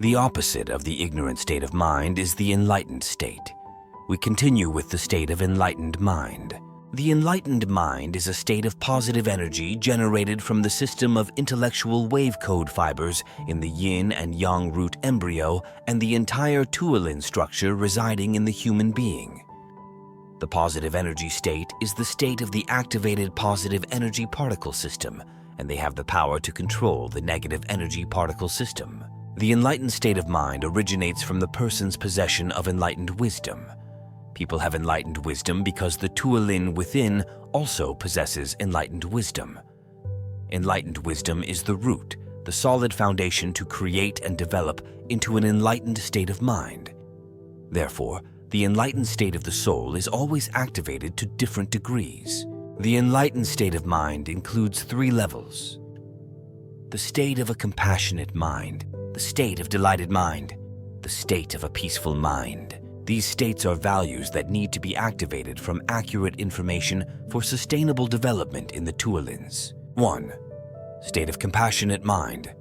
The opposite of the ignorant state of mind is the enlightened state. We continue with the state of enlightened mind. The enlightened mind is a state of positive energy generated from the system of intellectual wave code fibers in the yin and yang root embryo and the entire tuolin structure residing in the human being. The positive energy state is the state of the activated positive energy particle system, and they have the power to control the negative energy particle system. The enlightened state of mind originates from the person's possession of enlightened wisdom. People have enlightened wisdom because the tuolin within also possesses enlightened wisdom. Enlightened wisdom is the root, the solid foundation to create and develop into an enlightened state of mind. Therefore, the enlightened state of the soul is always activated to different degrees. The enlightened state of mind includes 3 levels: the state of a compassionate mind, the state of delighted mind, the state of a peaceful mind. These states are values that need to be activated from accurate information for sustainable development in the tuolins. 1. State of compassionate mind.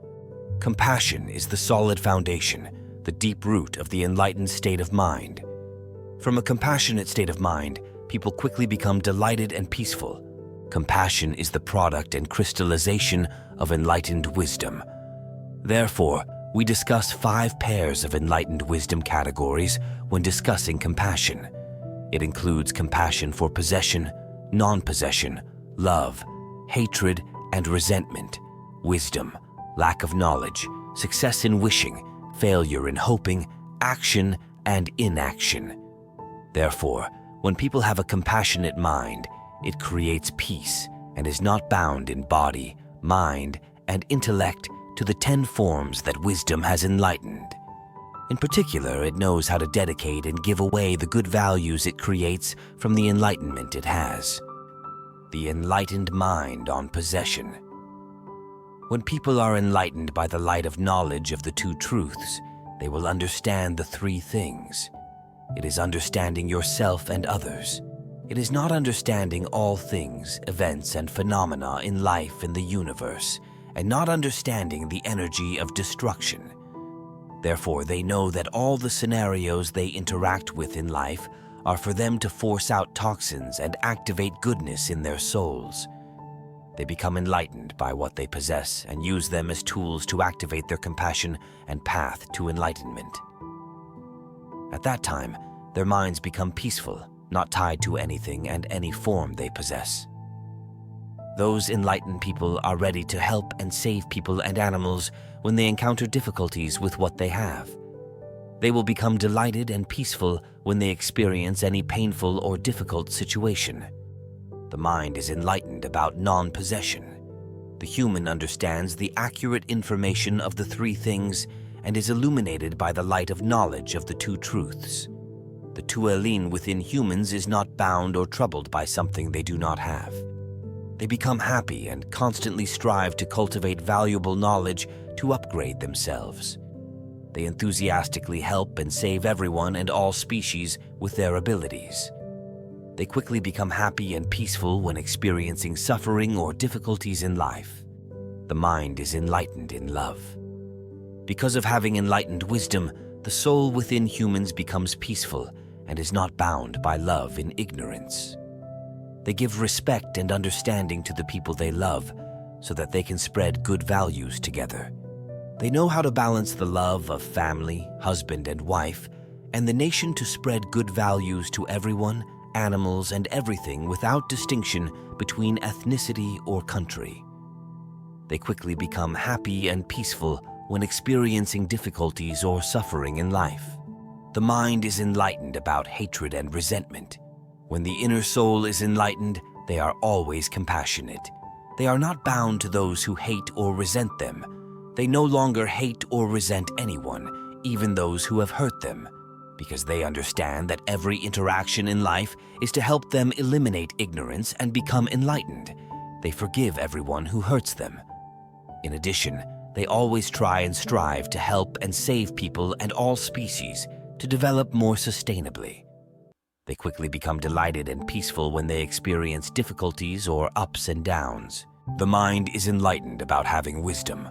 Compassion is the solid foundation, the deep root of the enlightened state of mind. From a compassionate state of mind, people quickly become delighted and peaceful. Compassion is the product and crystallization of enlightened wisdom. Therefore, we discuss 5 pairs of enlightened wisdom categories when discussing compassion. It includes compassion for possession, non-possession, love, hatred, and resentment, wisdom, lack of knowledge, success in wishing, failure in hoping, action, and inaction. Therefore, when people have a compassionate mind, it creates peace and is not bound in body, mind, and intellect to the 10 forms that wisdom has enlightened. In particular, it knows how to dedicate and give away the good values it creates from the enlightenment it has. The enlightened mind on possession. When people are enlightened by the light of knowledge of the 2 truths, they will understand the 3 things. It is understanding yourself and others. It is not understanding all things, events, and phenomena in life and the universe, and not understanding the energy of destruction. Therefore, they know that all the scenarios they interact with in life are for them to force out toxins and activate goodness in their souls. They become enlightened by what they possess and use them as tools to activate their compassion and path to enlightenment. At that time, their minds become peaceful, not tied to anything and any form they possess. Those enlightened people are ready to help and save people and animals when they encounter difficulties with what they have. They will become delighted and peaceful when they experience any painful or difficult situation. The mind is enlightened about non-possession. The human understands the accurate information of the 3 things and is illuminated by the light of knowledge of the 2 truths. The tuolin within humans is not bound or troubled by something they do not have. They become happy and constantly strive to cultivate valuable knowledge to upgrade themselves. They enthusiastically help and save everyone and all species with their abilities. They quickly become happy and peaceful when experiencing suffering or difficulties in life. The mind is enlightened in love. Because of having enlightened wisdom, the soul within humans becomes peaceful and is not bound by love in ignorance. They give respect and understanding to the people they love so that they can spread good values together. They know how to balance the love of family, husband, and wife, and the nation to spread good values to everyone, animals, and everything without distinction between ethnicity or country. They quickly become happy and peaceful when experiencing difficulties or suffering in life. The mind is enlightened about hatred and resentment. When the inner soul is enlightened, they are always compassionate. They are not bound to those who hate or resent them. They no longer hate or resent anyone, even those who have hurt them, because they understand that every interaction in life is to help them eliminate ignorance and become enlightened. They forgive everyone who hurts them. In addition, they always try and strive to help and save people and all species to develop more sustainably. They quickly become delighted and peaceful when they experience difficulties or ups and downs. The mind is enlightened about having wisdom.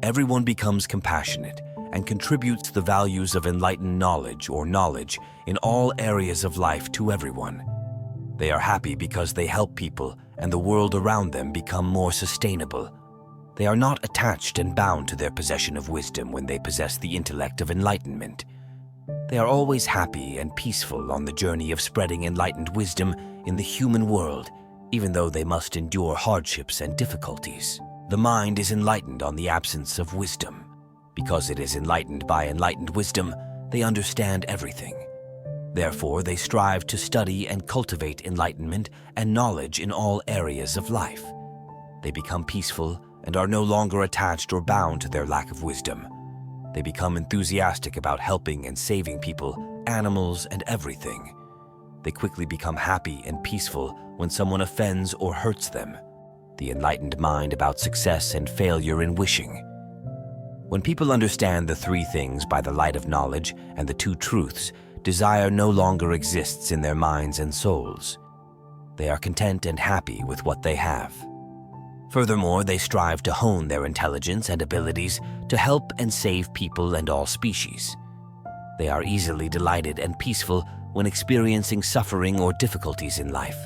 Everyone becomes compassionate, and contributes the values of enlightened knowledge or knowledge in all areas of life to everyone. They are happy because they help people and the world around them become more sustainable. They are not attached and bound to their possession of wisdom when they possess the intellect of enlightenment. They are always happy and peaceful on the journey of spreading enlightened wisdom in the human world, even though they must endure hardships and difficulties. The mind is enlightened on the absence of wisdom. Because it is enlightened by enlightened wisdom, they understand everything. Therefore, they strive to study and cultivate enlightenment and knowledge in all areas of life. They become peaceful and are no longer attached or bound to their lack of wisdom. They become enthusiastic about helping and saving people, animals, and everything. They quickly become happy and peaceful when someone offends or hurts them. The enlightened mind about success and failure in wishing. When people understand the three things by the light of knowledge and the two truths, desire no longer exists in their minds and souls. They are content and happy with what they have. Furthermore, they strive to hone their intelligence and abilities to help and save people and all species. They are easily delighted and peaceful when experiencing suffering or difficulties in life.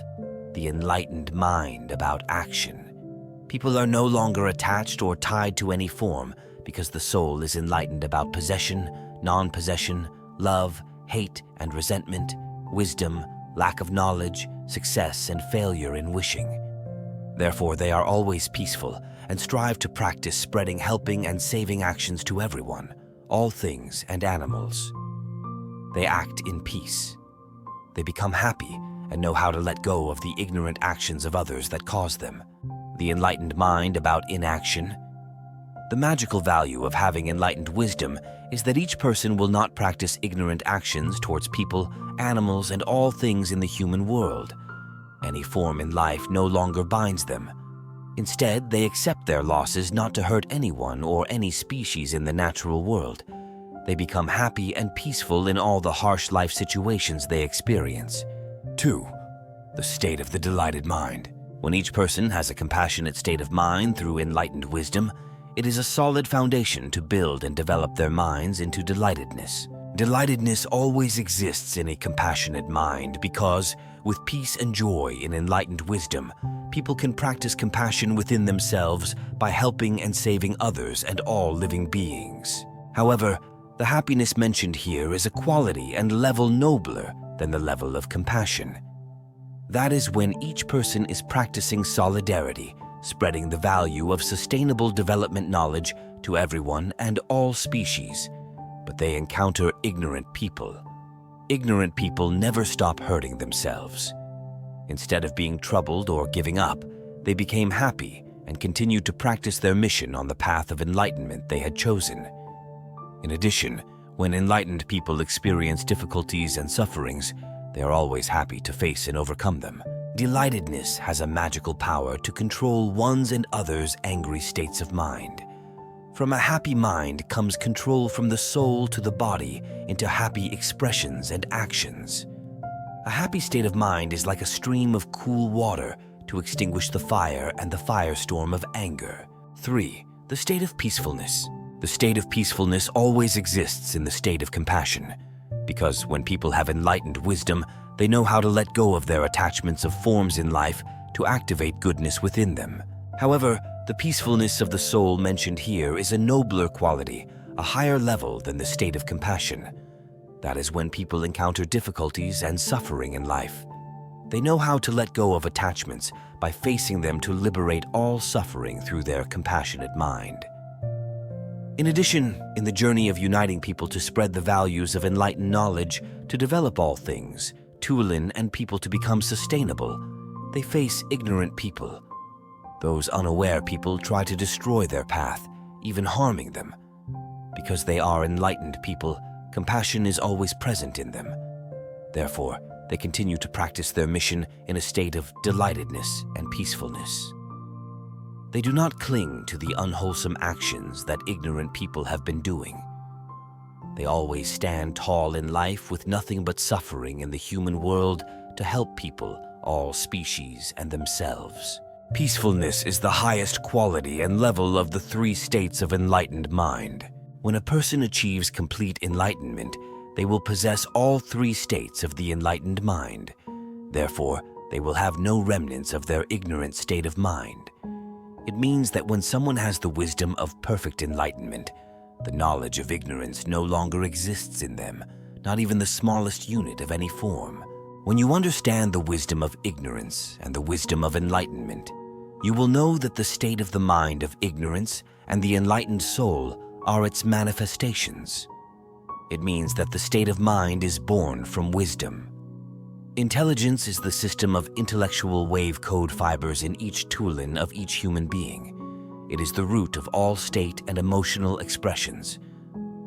The enlightened mind about action. People are no longer attached or tied to any form because the soul is enlightened about possession, non-possession, love, hate and resentment, wisdom, lack of knowledge, success and failure in wishing. Therefore, they are always peaceful and strive to practice spreading helping and saving actions to everyone, all things and animals. They act in peace. They become happy and know how to let go of the ignorant actions of others that cause them. The enlightened mind about inaction. The magical value of having enlightened wisdom is that each person will not practice ignorant actions towards people, animals, and all things in the human world. Any form in life no longer binds them. Instead, they accept their losses not to hurt anyone or any species in the natural world. They become happy and peaceful in all the harsh life situations they experience. 2. The state of the delighted mind. When each person has a compassionate state of mind through enlightened wisdom, it is a solid foundation to build and develop their minds into delightedness. Delightedness always exists in a compassionate mind because, with peace and joy in enlightened wisdom, people can practice compassion within themselves by helping and saving others and all living beings. However, the happiness mentioned here is a quality and level nobler than the level of compassion. That is when each person is practicing solidarity, spreading the value of sustainable development knowledge to everyone and all species. But they encounter ignorant people. Ignorant people never stop hurting themselves. Instead of being troubled or giving up, they became happy and continued to practice their mission on the path of enlightenment they had chosen. In addition, when enlightened people experience difficulties and sufferings, they are always happy to face and overcome them. Delightedness has a magical power to control one's and others' angry states of mind. From a happy mind comes control from the soul to the body into happy expressions and actions. A happy state of mind is like a stream of cool water to extinguish the fire and the firestorm of anger. 3. The state of peacefulness. The state of peacefulness always exists in the state of compassion, because when people have enlightened wisdom, they know how to let go of their attachments of forms in life to activate goodness within them. However, the peacefulness of the soul mentioned here is a nobler quality, a higher level than the state of compassion. That is when people encounter difficulties and suffering in life. They know how to let go of attachments by facing them to liberate all suffering through their compassionate mind. In addition, in the journey of uniting people to spread the values of enlightened knowledge, to develop all things, tooling and people to become sustainable, they face ignorant people. Those unaware people try to destroy their path, even harming them. Because they are enlightened people, compassion is always present in them. Therefore, they continue to practice their mission in a state of delightedness and peacefulness. They do not cling to the unwholesome actions that ignorant people have been doing. They always stand tall in life with nothing but suffering in the human world to help people, all species, and themselves. Peacefulness is the highest quality and level of the 3 states of enlightened mind. When a person achieves complete enlightenment, they will possess all three states of the enlightened mind. Therefore, they will have no remnants of their ignorant state of mind. It means that when someone has the wisdom of perfect enlightenment, the knowledge of ignorance no longer exists in them, not even the smallest unit of any form. When you understand the wisdom of ignorance and the wisdom of enlightenment, you will know that the state of the mind of ignorance and the enlightened soul are its manifestations. It means that the state of mind is born from wisdom. Intelligence is the system of intellectual wave code fibers in each tuolin of each human being. It is the root of all state and emotional expressions.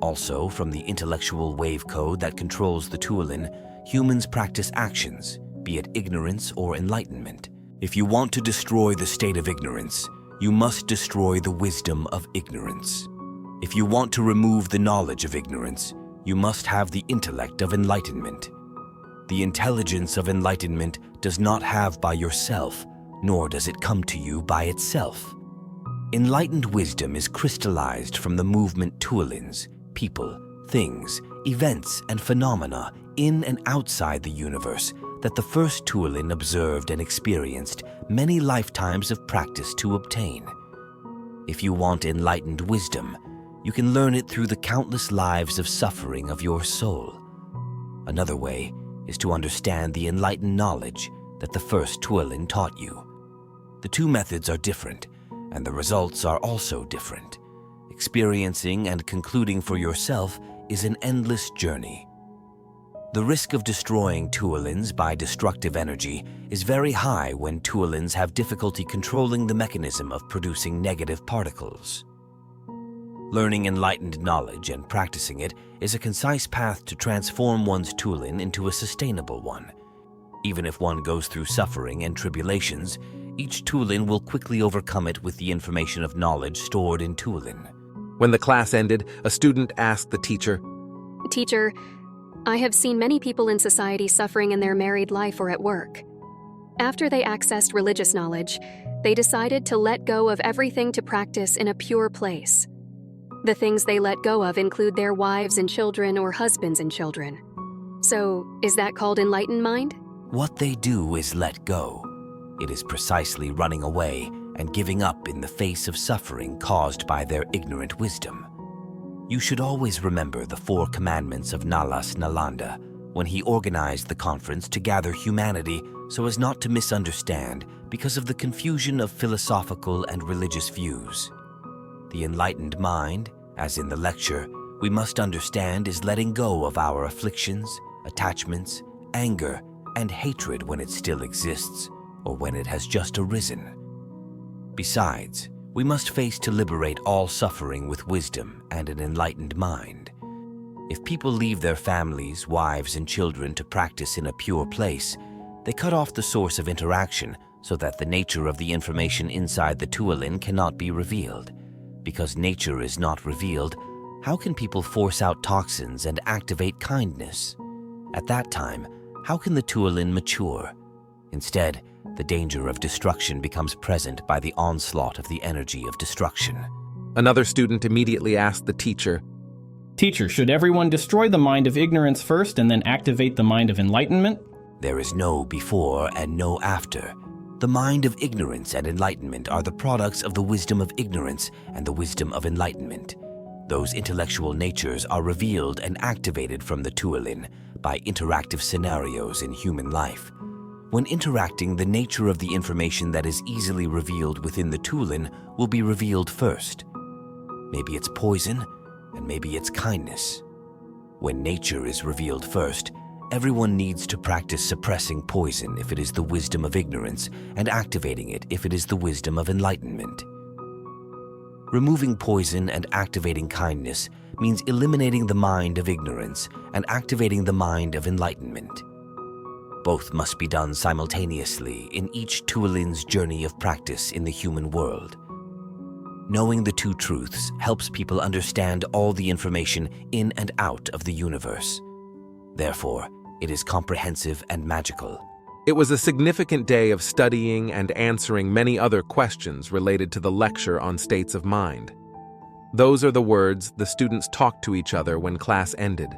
Also, from the intellectual wave code that controls the tuolin, humans practice actions, be it ignorance or enlightenment. If you want to destroy the state of ignorance, you must destroy the wisdom of ignorance. If you want to remove the knowledge of ignorance, you must have the intellect of enlightenment. The intelligence of enlightenment does not have by yourself, nor does it come to you by itself. Enlightened wisdom is crystallized from the movement tuolins, people, things, events, and phenomena in and outside the universe that the first tuolin observed and experienced many lifetimes of practice to obtain. If you want enlightened wisdom, you can learn it through the countless lives of suffering of your soul. Another way is to understand the enlightened knowledge that the first tuolin taught you. The two methods are different, and the results are also different. Experiencing and concluding for yourself is an endless journey. The risk of destroying tuolins by destructive energy is very high when tuolins have difficulty controlling the mechanism of producing negative particles. Learning enlightened knowledge and practicing it is a concise path to transform one's tuolin into a sustainable one. Even if one goes through suffering and tribulations, each tuolin will quickly overcome it with the information of knowledge stored in tuolin. When the class ended, a student asked the teacher, "Teacher, I have seen many people in society suffering in their married life or at work. After they accessed religious knowledge, they decided to let go of everything to practice in a pure place. The things they let go of include their wives and children or husbands and children. So, is that called enlightened mind?" What they do is let go. It is precisely running away and giving up in the face of suffering caused by their ignorant wisdom. You should always remember the 4 commandments of Nalas Nalanda when he organized the conference to gather humanity so as not to misunderstand because of the confusion of philosophical and religious views. The enlightened mind, as in the lecture, we must understand is letting go of our afflictions, attachments, anger, and hatred when it still exists or when it has just arisen. Besides, we must face to liberate all suffering with wisdom and an enlightened mind. If people leave their families, wives, and children to practice in a pure place, they cut off the source of interaction so that the nature of the information inside the tuolin cannot be revealed. Because nature is not revealed, how can people force out toxins and activate kindness? At that time, how can the tuolin mature? Instead, the danger of destruction becomes present by the onslaught of the energy of destruction. Another student immediately asked the teacher, "Teacher, should everyone destroy the mind of ignorance first and then activate the mind of enlightenment?" There is no before and no after. The mind of ignorance and enlightenment are the products of the wisdom of ignorance and the wisdom of enlightenment. Those intellectual natures are revealed and activated from the tuolin by interactive scenarios in human life. When interacting, the nature of the information that is easily revealed within the tuolin will be revealed first. Maybe it's poison, and maybe it's kindness. When nature is revealed first, everyone needs to practice suppressing poison if it is the wisdom of ignorance and activating it if it is the wisdom of enlightenment. Removing poison and activating kindness means eliminating the mind of ignorance and activating the mind of enlightenment. Both must be done simultaneously in each tuolin's journey of practice in the human world. Knowing the two truths helps people understand all the information in and out of the universe. Therefore, it is comprehensive and magical. It was a significant day of studying and answering many other questions related to the lecture on states of mind. Those are the words the students talked to each other when class ended.